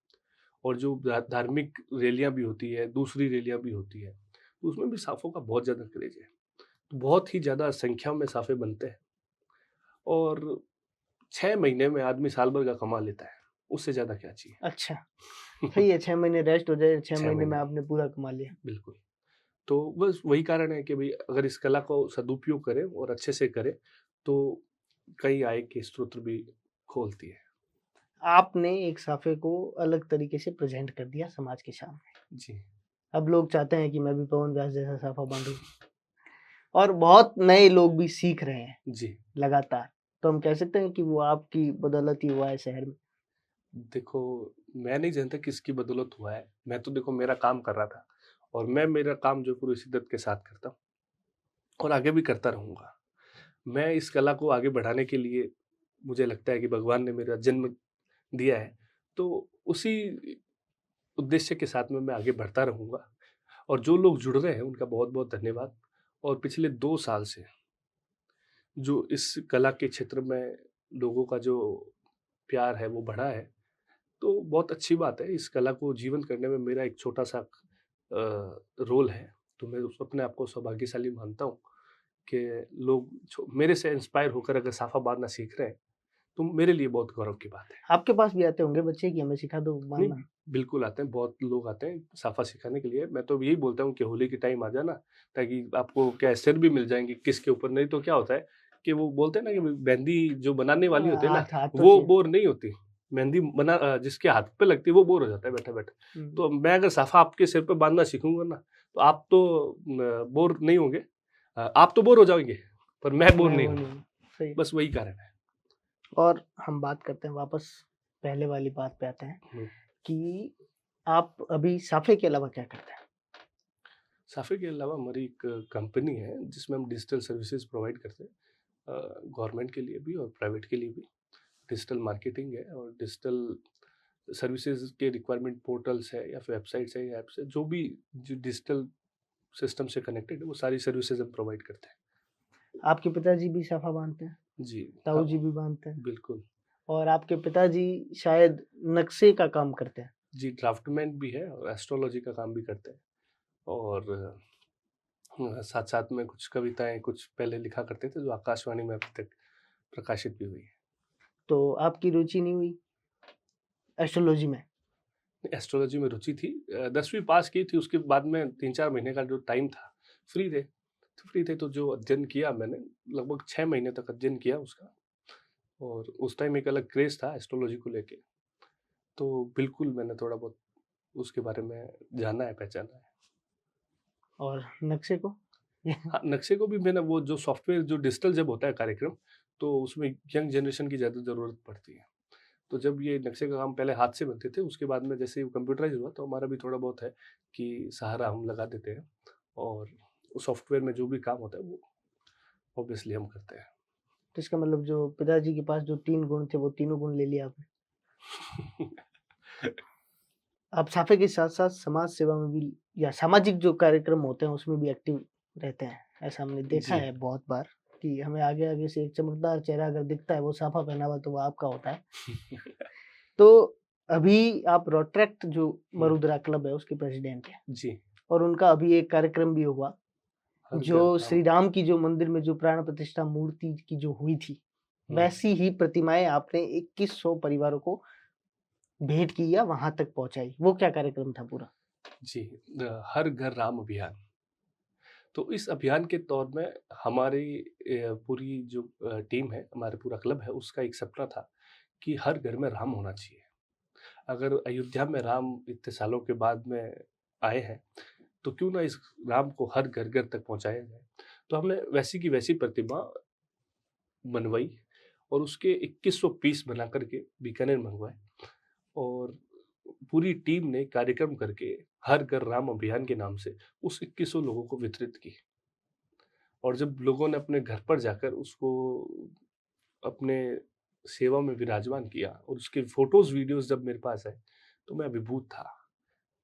और जो धार्मिक रैलियाँ भी होती है, दूसरी रैलियाँ भी होती है, तो उसमें भी साफ़ों का बहुत ज़्यादा क्रेज़ है। तो बहुत ही ज़्यादा संख्या में साफ़े बनते हैं, और 6 महीने में आदमी साल भर का कमा लेता है, उससे ज़्यादा क्या अच्छा, चाहिए? सही है 6 महीने रेस्ट हो जाए, 6 6 महीने में महीने, आपने पूरा कमा लिया। बिल्कुल। तो बस वही कारण है कि भई अगर इस कला को सदुपयोग करें और अच्छे से करें, तो कई आय के स्रोत भी खोलती है। आपने एक साफे को अलग तरीके से प्रेज़ेंट कर दिया समाज के सामने। जी, अब लोग चाहते हैं कि मैं भी पवन व्यास जैसा साफा बाँधूँ, और बहुत नए लोग भी सीख रहे हैं जी। लगातार। तो हम कह सकते हैं कि वो आपकी बदौलत ही हुआ है शहर में। देखो, मैं नहीं जानता किसकी बदौलत हुआ है। मैं तो देखो मेरा काम कर रहा था, और मैं मेरा काम जो पूरी शिद्दत के साथ करता हूँ और आगे भी करता रहूँगा। मैं इस कला को आगे बढ़ाने के लिए, मुझे लगता है कि भगवान ने मेरा जन्म दिया है, तो उसी उद्देश्य के साथ में मैं आगे बढ़ता रहूँगा, और जो लोग जुड़ रहे हैं उनका बहुत-बहुत धन्यवाद। और पिछले 2 साल से जो इस कला के क्षेत्र में लोगों का जो प्यार है वो बढ़ा है, तो बहुत अच्छी बात है। इस कला को जीवंत करने में मेरा एक छोटा-सा रोल है, तो मैं उस अपने आप को सौभाग्यशाली मानता हूँ कि लोग मेरे से इंस्पायर होकर अगर साफा बाँधना सीख रहे हैं, तो मेरे लिए बहुत गौरव की बात है। आपके पास भी आते होंगे बच्चे कि हमें सिखा दो नहीं, बाँधना? बिल्कुल आते हैं, बहुत लोग आते हैं साफा सिखाने के लिए। मैं तो यही बोलता हूँ कि होली के टाइम आ जाना, ताकि आपको क्या है सिर भी मिल जाएँगे किसके ऊपर। नहीं तो क्या होता है कि वो बोलते हैं ना कि मेहंदी जो बनाने वाली होती है ना, हाथों वो से। बोर नहीं होती। मेहंदी जिसके हाथ पे लगती है वो बोर हो जाता है बैठे-बैठे। हुँ। तो मैं अगर साफा आपके सिर पे बाँधना सीखूँगा ना, तो आप तो बोर नहीं होंगे। आप तो बोर हो जाएँगे, पर मैं बोर मैं नहीं वो हूँ। नहीं सही। बस वही कारण है। और हम बात करते हैं वापस पहले वाली बात पे आते हैं हुँ। कि आप अभी साफे के अलावा क्या करते हैं? साफे के अलावा हमारी एक कंपनी है जिसमें हम डिजिटल सर्विसेज प्रोवाइड करते हैं, गवर्नमेंट के लिए भी और प्राइवेट के लिए भी। डिजिटल मार्केटिंग है और डिजिटल सर्विसेज के रिक्वायरमेंट पोर्टल्स है या फिर वेबसाइट्स है या ऐप्स है, जो भी जो डिजिटल सिस्टम से कनेक्टेड है वो सारी सर्विसेज हम प्रोवाइड करते हैं। आपके पिताजी भी साफा बाँधते हैं, जी। ताऊ हाँ, जी भी बाँधते हैं बिल्कुल। और आपके पिताजी शायद नक्शे का काम करते हैं। जी, ड्राफ्टमैन भी है और एस्ट्रोलॉजी का काम भी करते हैं, और साथ साथ में कुछ कविताएं कुछ पहले लिखा करते थे जो आकाशवाणी में अभी तक प्रकाशित भी हुई है। तो आपकी रुचि नहीं हुई एस्ट्रोलॉजी में? एस्ट्रोलॉजी में रुचि थी, 10वीं पास की थी, उसके बाद में 3-4 महीने का जो टाइम था, फ्री थे तो जो अध्ययन किया मैंने, लगभग 6 महीने तक अध्ययन किया उसका, और उस टाइम एक अलग क्रेज़ था एस्ट्रोलॉजी को लेके, तो बिल्कुल मैंने थोड़ा बहुत उसके बारे में जाना है, पहचाना है। और नक्शे को? हाँ, नक्शे को भी मैंने वो जो सॉफ्टवेयर जो डिजिटल जब होता है कार्यक्रम, तो उसमें यंग जनरेशन की ज़्यादा ज़रूरत पड़ती है। तो जब ये नक्शे का काम पहले हाथ से बनते थे, उसके बाद में जैसे ही वो कंप्यूटराइज़ हुआ, तो हमारा भी थोड़ा बहुत है कि सहारा हम लगा देते हैं, और उस सॉफ्टवेयर में जो भी काम होता है, वो ऑब्वियसली हम करते हैं। तो इसका मतलब जो पिताजी के पास जो 3 गुण थे, वो तीनों गुण ले लिया आपने। आप साफे के साथ-साथ समाज सेवा में भी या सामाजिक जो कार्यक्रम होते हैं, उसमें भी एक्टिव रहते हैं। ऐसा हमने देखा जी। है बहुत बार कि हमें आगे-आगे से एक चमकदार चेहरा अगर दिखता है, वो साफा पहना हुआ तो वो आपका होता है। तो अभी आप रोटरेक्ट जो हुँ, मरुधरा क्लब है, उसके प्रेसिडेंट हैं जी, और उनका अभी एक कार्यक्रम भी हुआ, हर जो घर काम। श्री राम की जो मंदिर में जो प्राण प्रतिष्ठा मूर्ति की जो हुई थी, हुँ, वैसी ही प्रतिमाएँ आपने 2100 परिवारों को भेंट की या वहाँ तक पहुँचाई। वो क्या कार्यक्रम था पूरा? जी, हर घर राम अभियान। तो इस अभियान के तौर में हमारी पूरी जो टीम है, हमारा पूरा क्लब है, उसका एक सपना था कि हर घर में राम होना चाहिए। अगर अयोध्या में राम इतने सालों के बाद में आए हैं, तो क्यों ना इस राम को हर घर-घर तक पहुँचाया जाए। तो हमने वैसी की वैसी प्रतिमा बनवाई और उसके 2100 पीस बना कर के बीकानेर मँगवाए, और पूरी टीम ने कार्यक्रम करके हर घर राम अभियान के नाम से उस 2100 लोगों को वितरित की। और जब लोगों ने अपने घर पर जाकर उसको अपने सेवा में विराजमान किया और उसके फ़ोटोज़, वीडियोज़ जब मेरे पास आए, तो मैं अभिभूत था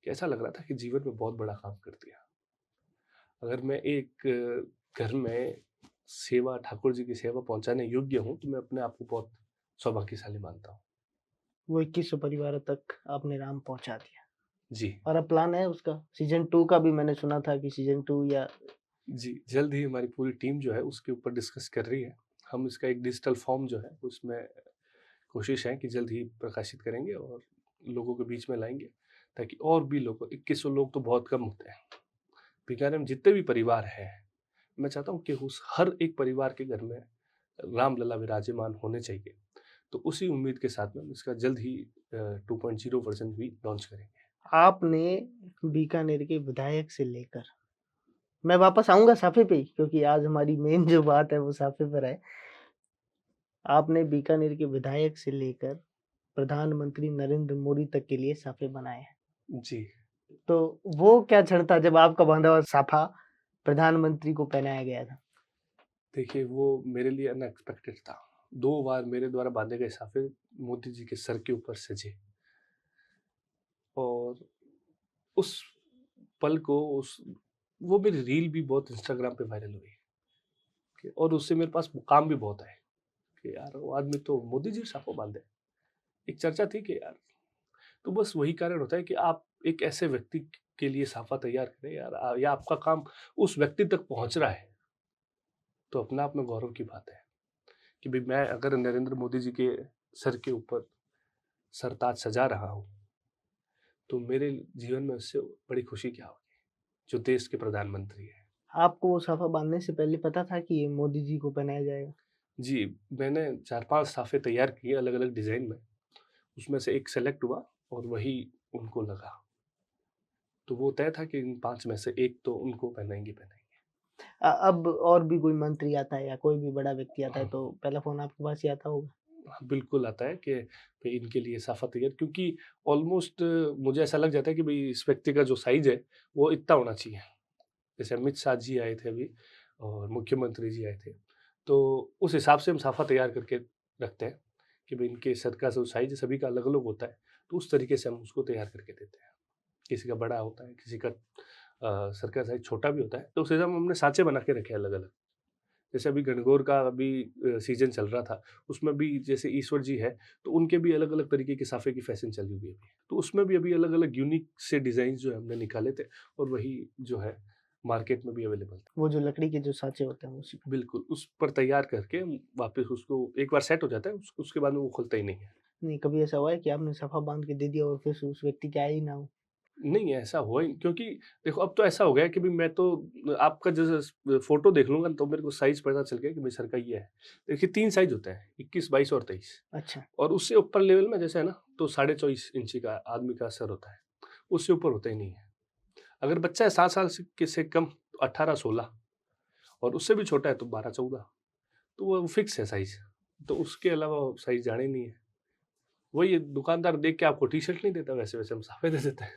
कि ऐसा लग रहा था कि जीवन में बहुत बड़ा काम कर दिया। अगर मैं एक घर में सेवा, ठाकुर जी की सेवा पहुँचाने योग्य हूँ, तो मैं अपने आप को बहुत सौभाग्यशाली मानता हूँ। वो 2100 परिवारों तक आपने राम पहुँचा दिया। जी, और अब प्लान है उसका सीज़न 2 का भी मैंने सुना था कि सीज़न 2 या जी, जल्द ही हमारी पूरी टीम जो है उसके ऊपर डिस्कस कर रही है। हम इसका एक डिजिटल फ़ॉर्म जो है उसमें कोशिश है कि जल्द ही प्रकाशित करेंगे और लोगों के बीच में लाएँगे, ताकि और भी लोग, 2100 लोग तो बहुत कम होते हैं। बीकानेर में जितने भी परिवार हैं, मैं चाहता हूँ कि उस हर एक परिवार के घर में रामलला विराजमान होने चाहिए। तो उसी उम्मीद के साथ में हम इसका जल्द ही 2.0 वर्ज़न भी लॉन्च करेंगे। आपने बीकानेर के विधायक से लेकर मैं वापस आऊँगा साफे पे ही क्योंकि आज हमारी मेन जो बात है वो साफे पर है। आपने बीकानेर के विधायक से लेकर प्रधानमंत्री नरेंद्र मोदी तक के लिए साफे बनाए हैं। जी, तो वो क्या क्षण था जब आपका बाँधा हुआ साफा प्रधानमंत्री को पहनाया गया था? देखिए वो मेरे लिए अनएक्सपेक्टेड था। 2 बार मेरे द्वारा बाँधे गए साफ़े मोदी जी के सर के ऊपर सजे, और उस पल को उस वो मेरी रील भी बहुत इंस्टाग्राम पे वायरल हुई, और उससे मेरे पास मुकाम भी बहुत आए। कि यार वो आदमी तो मोदी जी साफा बांधे। एक चर्चा थी कि यार, तो बस वही कारण होता है कि आप एक ऐसे व्यक्ति के लिए साफा तैयार करें यार, या आपका काम उस व्यक्ति तक पहुंच रहा है, तो अपने आप में गौरव की बात है कि भाई मैं अगर नरेंद्र मोदी जी के सर के ऊपर सरताज सजा रहा हूँ, तो मेरे जीवन में उससे बड़ी खुशी क्या होगी, जो देश के प्रधानमंत्री है। आपको वो साफा बांधने से पहले पता था कि ये मोदी जी को पहनाया जाएगा? जी, मैंने 4-5 साफे तैयार किए अलग-अलग डिज़ाइन में, उसमें से एक सेलेक्ट हुआ और वही उनको लगा। तो वो तय था कि इन 5 में से एक तो उनको पहनाएँगे ही पहनाएँगे। अब और भी कोई मंत्री आता है या कोई भी बड़ा व्यक्ति आता है हाँ, तो पहला फ़ोन आपके पास ही आता होगा? हाँ, बिल्कुल आता है कि भई इनके लिए साफा तैयार, क्योंकि ऑलमोस्ट मुझे ऐसा लग जाता है कि भई इस व्यक्ति का जो साइज़ है, वो इतना होना चाहिए। जैसे अमित शाह जी आए थे अभी और मुख्यमंत्री जी आए थे, तो उस हिसाब से हम साफा तैयार करके रखते हैं कि भई इनके सर का जो साइज़ है सभी का अलग-अलग होता है, तो उस तरीके से हम उसको तैयार करके देते हैं। किसी का बड़ा होता है, किसी का सर का साइज़ छोटा भी होता है, तो उस हिसाब में हमने सांचे बना के रखे हैं अलग-अलग। जैसे अभी गणगौर का अभी सीज़न चल रहा था, उसमें भी जैसे ईश्वर जी है, तो उनके भी अलग-अलग तरीके के साफे की फैशन चली हुई है अभी। तो उसमें भी अभी अलग-अलग यूनिक से डिज़ाइन्स जो है हमने निकाले थे और वही जो है मार्केट में भी अवेलेबल था। वो जो लकड़ी के जो साँचे होते हैं उसी पे। बिल्कुल, उस पर तैयार करके हम वापस उसको एक बार सेट हो जाता है, उसके बाद में वो खुलता ही नहीं है। नहीं, कभी ऐसा हुआ है कि आपने साफा बाँध के दे दिया और फिर से उस व्यक्ति के आया ही ना हो? नहीं, ऐसा हुआ ही, क्योंकि देखो अब तो ऐसा हो गया है कि भई मैं तो आपका जैसे फ़ोटो देख लूँगा तो मेरे को साइज़ पता चल गया कि भाई सर का ये है। देखिए 3 साइज़ होते हैं, 21, 22 और 23, अच्छा, और उससे ऊपर लेवल में जैसे है ना, तो 24.5 इंची का आदमी का सर होता है, उससे ऊपर होता ही नहीं है। अगर बच्चा है 7 साल से कम तो 18-16, और उससे भी छोटा है तो 12-14, तो वो फिक्स है साइज़, तो उसके अलावा साइज़ जाना ही नहीं है। वही दुकानदार देख के आपको टी-शर्ट नहीं देता, वैसे-वैसे हम साफे दे देते हैं।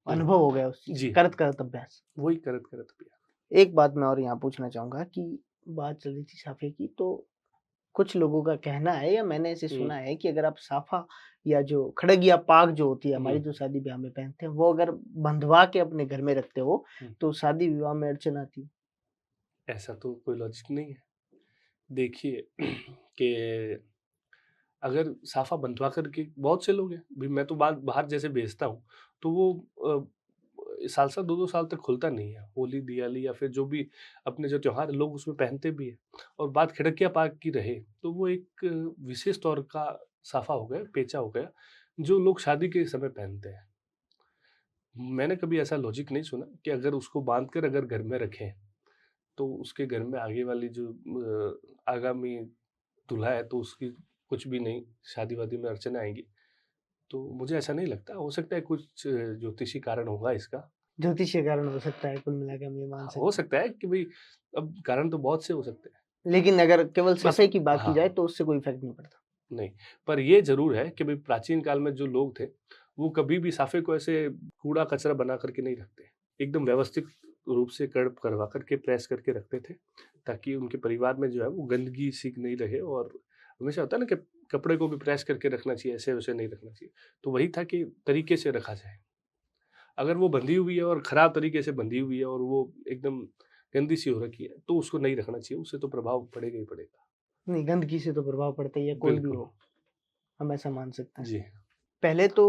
हुँ, अनुभव हो गया उस चीज़ जी, का, करत-करत अभ्यास। वही करत-करत भैया। एक बात मैं और यहाँ पूछना चाहूँगा कि बात चल रही थी साफे की, तो कुछ लोगों का कहना है या मैंने ऐसे हुँ, सुना है कि अगर आप साफा या जो खड़ग या पाग जो होती है हमारी हुँ, जो शादी-ब्याह में पहनते हैं, वो अगर बँधवा के अपने घर में रखते हो, हुँ। तो शादी-विवाह में अड़चन आती है। ऐसा तो कोई लॉजिक नहीं है। देखिए कि अगर साफ़ा बँधवा कर के बहुत से लोग हैं, भई मैं तो बाहर जैसे बेचता हूँ, तो वो साल-साल 2-2 साल तक खुलता नहीं है। होली, दिवाली या फिर जो भी अपने जो त्योहार है, लोग उसमें पहनते भी हैं। और बात खिड़किया पाग की रहे, तो वो एक विशेष तौर का साफ़ा हो गया, पेचा हो गया, जो लोग शादी के समय पहनते हैं। मैंने कभी ऐसा लॉजिक नहीं सुना कि अगर उसको बाँध कर अगर घर में रखें, तो उसके घर में आगे वाली जो आगामी दूल्हा है, तो उसकी कुछ भी नहीं, शादी-वादी में अड़चन आएँगी। तो मुझे ऐसा नहीं लगता, हो सकता है कुछ ज्योतिषी कारण होगा इसका। ज्योतिष के कारण हो सकता है, कुल मिला के हम ये मान हाँ, हो सकते हैं। सकता है कि भई अब कारण तो बहुत से हो सकते हैं। लेकिन अगर केवल बस साफे की बात की जाए हाँ, तो उससे कोई इफ़ेक्ट नहीं पड़ता। नहीं, पर ये ज़रूर है कि भई प्राचीन काल में जो लोग थे, वो कभी भी साफे को ऐसे कूड़ा-कचरा बना कर के नहीं रखते। एकदम व्यवस्थित रूप से कड़ करवा कर के प्रेस करके रखते थे, ताकि उनके परिवार में जो है वो गंदगी सी नहीं रहे। और हमेशा होता है ना कि कपड़े को भी प्रेस करके रखना चाहिए, ऐसे-वैसे नहीं रखना चाहिए। तो वही था कि तरीके से रखा जाए। अगर वो बंधी हुई है और खराब तरीके से बंधी हुई है और वो एकदम गंदी सी हो रखी है, तो उसको नहीं रखना चाहिए, उससे तो प्रभाव पड़ेगा ही पड़ेगा। नहीं, गंदगी से तो प्रभाव पड़ता ही है, कोई भी बिल्कुल। हो, हम ऐसा मान सकते हैं। जी। पहले तो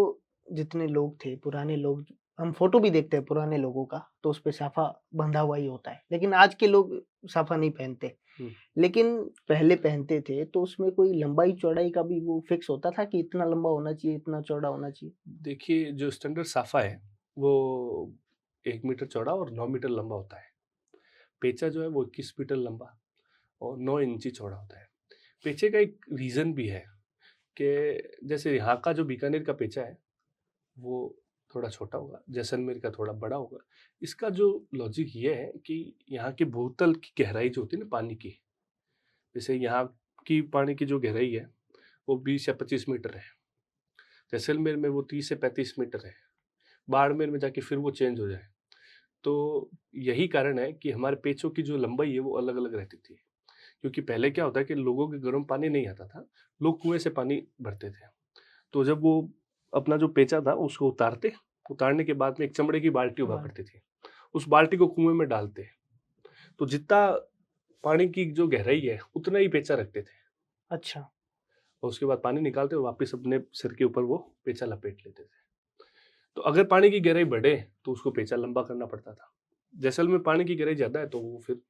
जितने लोग थे, पुराने लोग, हम फ़ोटो भी देखते हैं पुराने लोगों का, तो उसपे साफा बंधा हुआ ही होता है। लेकिन आज के लोग साफा नहीं पहनते। हुँ। लेकिन पहले पहनते थे, तो उसमें कोई लंबाई-चौड़ाई का भी वो फिक्स होता था कि इतना लंबा होना चाहिए, इतना चौड़ा होना चाहिए? देखिए, जो स्टैंडर्ड साफा है, वो 1 मीटर चौड़ा और 9 मीटर लंबा होता है। पेचा जो है वो 21 मीटर लंबा और 9 इंची चौड़ा होता है। पेचे का एक रीज़न भी है कि जैसे यहाँ का जो बीकानेर का पेचा है, वो थोड़ा छोटा होगा, जैसलमेर का थोड़ा बड़ा होगा। इसका जो लॉजिक ये है कि यहाँ की भूतल की गहराई जो होती है ना पानी की, जैसे यहाँ की पानी की जो गहराई है, वो 20 या 25 मीटर है। जैसलमेर में वो 30 से 35 मीटर है। बाड़मेर में जाके फिर वो चेंज हो जाए। तो यही कारण है कि हमारे पेचों की जो लंबाई है वो अलग-अलग रहती थी। क्योंकि पहले क्या होता है कि लोगों के घरों में पानी नहीं आता था, लोग कुएँ से पानी भरते थे। तो जब वो अपना जो पेचा था उसको उतारते, उतारने के बाद में एक चमड़े की बाल्टी हुआ बाल करती थी। उस बाल्टी को कुएँ में डालते, तो जितना पानी की जो गहराई है उतना ही पेचा रखते थे। अच्छा। और उसके बाद पानी निकालते और वापस अपने सिर के ऊपर वो पेचा लपेट लेते थे। तो अगर पानी की गहराई बढ़े तो उसको पेचा लंबा करना पड़ता था। जैसलमेर में पानी की गहराई ज़्यादा है तो वो फिर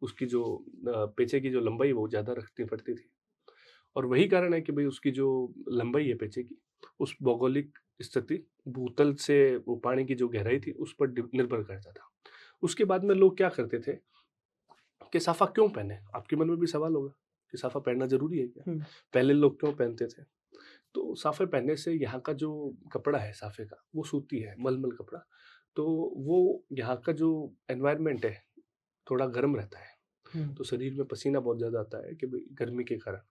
उसकी जो पेचे की जो लंबाई है वो ज़्यादा रखनी पड़ती थी। और वही कारण है कि भई उसकी जो लंबाई है पेचे की, उस भौगोलिक स्थिति, भूतल से वो पानी की जो गहराई थी उस पर निर्भर करता था। उसके बाद में लोग क्या करते थे कि साफ़ा क्यों पहने? आपके मन में भी सवाल होगा कि साफ़ा पहनना ज़रूरी है क्या? हुँ। पहले लोग क्यों पहनते थे? तो साफ़े पहनने से यहाँ का जो कपड़ा है साफ़े का, वो सूती है, मलमल कपड़ा। तो वो यहाँ का जो एनवायरनमेंट है, थोड़ा गर्म रहता है। हुँ। तो शरीर में पसीना बहुत ज़्यादा आता है कि भई गर्मी के कारण।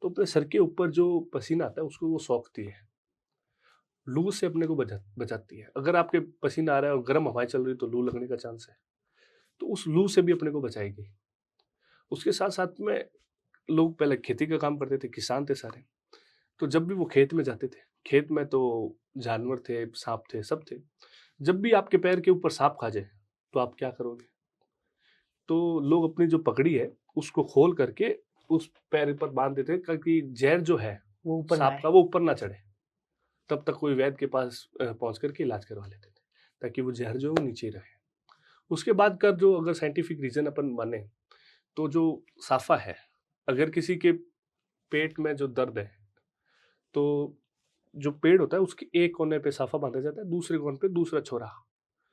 तो अपने सर के ऊपर जो पसीना आता है उसको वो सोखती है। लू से अपने को बचाती है। अगर आपके पसीना आ रहा है और गर्म हवाएँ चल रही है तो लू लगने का चांस है। तो उस लू से भी अपने को बचाएगी। उसके साथ-साथ में लोग पहले खेती का काम करते थे, किसान थे सारे। तो जब भी वो खेत में जाते थे, खेत में तो जानवर थे, साँप थे, सब थे। जब भी आपके पैर के ऊपर साँप खा जाए, तो आप क्या करोगे? तो लोग अपनी जो पगड़ी है, उसको खोल करके उस पैर पर बाँध देते हैं ताकि ज़हर जो है वो ऊपर ना साँप आए। का, वो ऊपर ना चढ़े। तब तक कोई वैद्य के पास पहुँच कर के इलाज करवा लेते थे, ताकि वो ज़हर जो है वो नीचे ही रहे। उसके बाद का जो अगर साइंटिफिक रीज़न अपन माने, तो जो साफ़ा है, अगर किसी के पेट में जो दर्द है, तो जो पेड़ होता है उसके एक कोने पे साफा बांधा जाता है, दूसरे कोने पे दूसरा छोरा।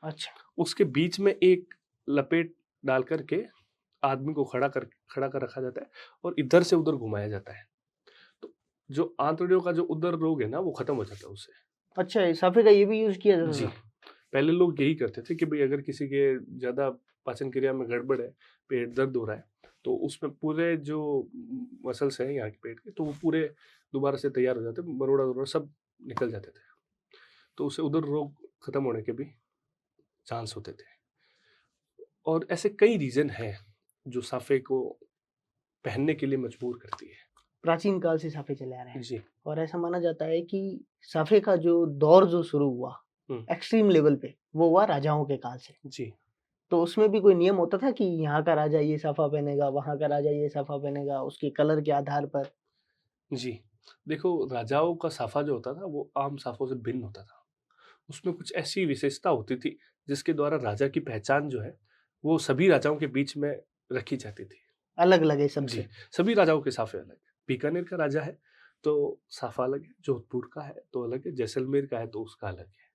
अच्छा। उसके बीच में एक लपेट डाल कर के आदमी को खड़ा कर रखा जाता है और इधर से उधर घुमाया जाता है। तो जो आंतड़ियों का जो उदर रोग है ना वो खत्म हो जाता है उससे। अच्छा, साफ़े का ये भी यूज़ किया जाता जी, था? पहले लोग यही करते थे कि भई अगर किसी के ज़्यादा पाचन क्रिया में गड़बड़ है, पेट दर्द हो रहा है, तो उसमें पूरे जो मसल्स हैं यहाँ के पेट के, तो वो पूरे दोबारा से तैयार हो जाते, मरोड़ा-वरोड़ा सब निकल जाते थे। तो उससे उधर रोग खत्म होने के भी चांस होते थे। और ऐसे कई रीज़न हैं जो साफ़े को पहनने के लिए मजबूर करती है। प्राचीन काल से साफ़े चले आ रहे हैं जी। और ऐसा माना जाता है कि साफ़े का जो दौर जो शुरू हुआ, हुँ। एक्सट्रीम लेवल पे, वो हुआ राजाओं के काल से। जी। तो उसमें भी कोई नियम होता था कि यहाँ का राजा ये साफ़ा पहनेगा, वहाँ का राजा ये साफ़ा पहनेगा, उसके कलर के आधार पर? जी। देखो राजाओं का साफ़ा जो होता था वो आम साफ़ों से भिन्न होता था। उसमें कुछ ऐसी विशेषता होती थी जिसके द्वारा राजा की पहचान जो है वो सभी राजाओं के बीच में रखी जाती थी। अलग-अलग है जी, सबसे। सभी राजाओं के साफ़े अलग हैं। बीकानेर का राजा है तो साफ़ा अलग है, जोधपुर का है तो अलग है, जैसलमेर का है तो उसका अलग है।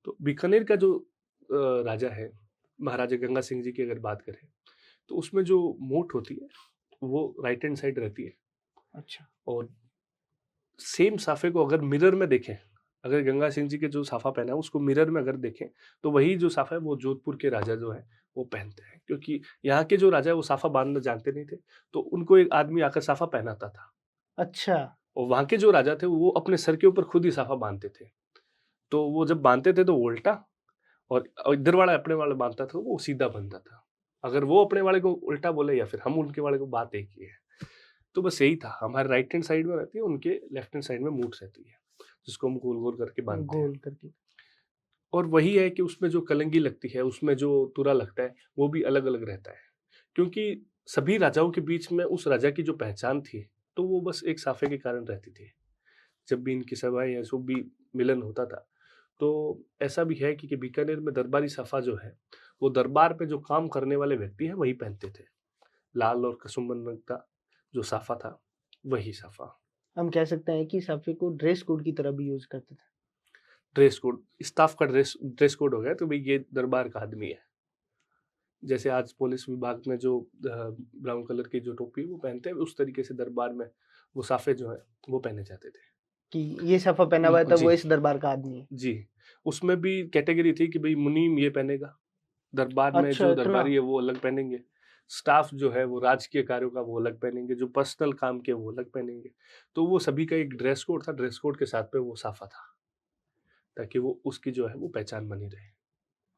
तो बीकानेर का जो राजा है, महाराजा गंगा सिंह जी की अगर बात करें, तो उसमें जो मोट होती है, वो राइट हैंड साइड रहती है अच्छा। और सेम साफ़े को अगर मिरर में देखें, अगर गंगा सिंह जी के जो साफ़ा पहना है, उसको मिरर में अगर देखें, तो वही जो साफ़ा है, वो जोधपुर के राजा जो हैं, वो पहनते हैं। क्योंकि यहाँ के जो राजा हैं, वो साफ़ा बाँधना जानते नहीं थे, तो उनको एक आदमी आकर साफ़ा पहनाता था अच्छा। और वहाँ के जो राजा थे, वो अपने सर के ऊपर खुद ही साफ़ा बाँधते थे। तो वो जब बाँधते थे, तो वो उल्टा और इधर वाला अपने वाला बाँधता था, वो सीधा बनता था। अगर वो अपने वाले को उल्टा बोले या फिर हम उनके वाले को, बात एक ही है। तो बस यही था, हमारे राइट हैंड साइड में रहती है, उनके लेफ्ट हैंड साइड में मूठ रहती है, जिसको हम गोल-गोल करके बाँधते हैं। गोल करके। और वही है कि उसमें जो कलंगी लगती है, उसमें जो तुरा लगता है, वो भी अलग-अलग रहता है। क्योंकि सभी राजाओं के बीच में उस राजा की जो पहचान थी, तो वो बस एक साफे के कारण रहती थी। जब भी इनकी सभाएँ या जो भी मिलन होता था, तो ऐसा भी है कि बीकानेर में दरबारी साफा जो है, वो दरबार पे जो काम करने वाले व्यक्ति हैं, वही पहनते थे। लाल और कसुम्बन रंग का जो साफा था, वही साफा। हम कह सकते हैं कि साफ़े को ड्रेस कोड की तरह भी यूज़ करते थे। ड्रेस कोड, स्टाफ का ड्रेस कोड हो गया, तो भई ये दरबार का आदमी है। जैसे आज पुलिस विभाग में जो ब्राउन कलर की जो टोपी है वो पहनते हैं, उस तरीके से दरबार में वो साफे जो हैं, वो पहने जाते थे। कि ये साफ़ा पहना हुआ है तब वो जी, इस दरबार का आदमी है। जी। उसमें भी कैटेगरी थी कि भई मुनीम ये पहनेगा, दरबार में अच्छा, जो इतना? दरबारी है वो अलग पहनेंगे, स्टाफ जो है वो राजकीय कार्यों का वो अलग पहनेंगे, जो पर्सनल काम के वो अलग पहनेंगे। तो वो सभी का एक ड्रेस कोड था, ड्रेस कोड के साथ में वो साफा था, ताकि वो उसकी जो है वो पहचान बनी रहे।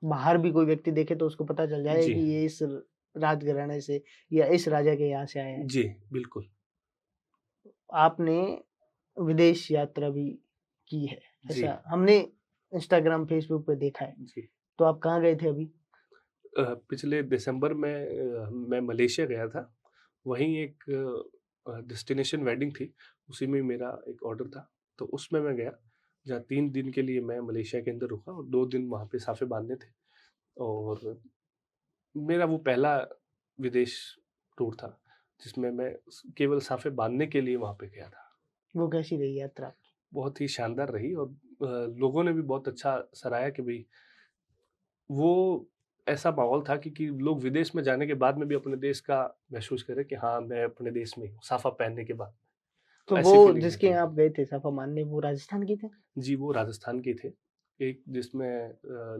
बाहर भी कोई व्यक्ति देखे तो उसको पता चल जाए जी, कि ये इस राजघराने से या इस राजा के यहाँ से आया है। जी, बिल्कुल। आपने विदेश यात्रा भी की है, जी, ऐसा हमने इंस्टाग्राम, फेसबुक पे देखा है। जी। तो आप कहाँ गए थे अभी? पिछले दिसंबर में मैं मलेशिया गया था। वहीं एक डेस्टिनेशन वेडिंग थी, उसी में मेरा एक ऑर्डर था। तो उसमें मैं गया, जहाँ 3 दिन के लिए मैं मलेशिया के अंदर रुका और 2 दिन वहाँ पे साफ़े बाँधने थे। और मेरा वो पहला विदेश टूर था, जिसमें मैं केवल साफ़े बाँधने के लिए वहाँ पे गया था। वो कैसी रही यात्रा आपकी? बहुत ही शानदार रही और लोगों ने भी बहुत अच्छा सराहा कि भई वो ऐसा माहौल था कि लोग विदेश में जाने के बाद में भी अपने देश का महसूस करें कि हाँ, मैं अपने देश में ही हूँ, साफ़ा पहनने के बाद। तो तो वो ऐसी फीलिंग जिसके होती यहाँ है। आप गए थे साफा मानने, वो राजस्थान के थे? जी, वो राजस्थान के थे। एक जिसमें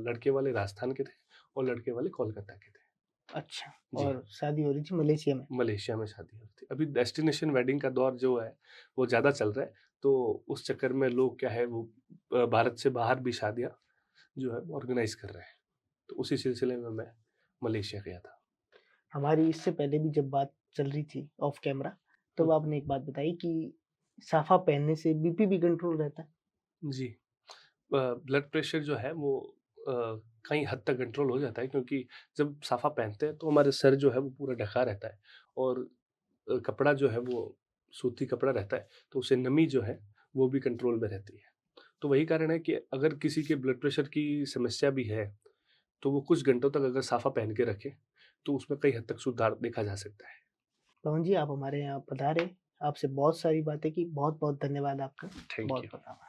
लड़के वाले राजस्थान के थे और लड़के वाले कोलकाता के थे। अच्छा। जी, और शादी हो रही थी मलेशिया में? मलेशिया में शादी हुई थी। अभी डेस्टिनेशन वेडिंग का दौर जो है, वो ज़्यादा चल रहा है, तो उस चक्कर में लोग क्या है वो भारत से बाहर भी शादियाँ जो है ऑर्गेनाइज़ कर रहे हैं। तो उसी सिलसिले में मैं मलेशिया गया था। हमारी इससे पहले भी जब बात चल रही थी ऑफ कैमरा, हुँ, तब आपने एक बात बताई कि साफा पहनने से बीपी भी कंट्रोल रहता है। जी। ब्लड प्रेशर जो है वो अ, कई हद तक कंट्रोल हो जाता है, क्योंकि जब साफ़ा पहनते हैं तो हमारे सर जो है वो पूरा ढका रहता है और कपड़ा जो है वो सूती कपड़ा रहता है, तो उससे नमी जो है वो भी कंट्रोल में रहती है। तो वही कारण है कि अगर किसी के ब्लड प्रेशर की समस्या भी है, तो वो कुछ घंटों तक अगर साफ़ा पहन के रखे, तो उसमें कई हद तक सुधार देखा जा सकता है। पवन जी, आप हमारे यहाँ पधारे, आपसे बहुत सारी बातें की, बहुत-बहुत धन्यवाद आपका। Thank you. बहुत-बहुत आभार।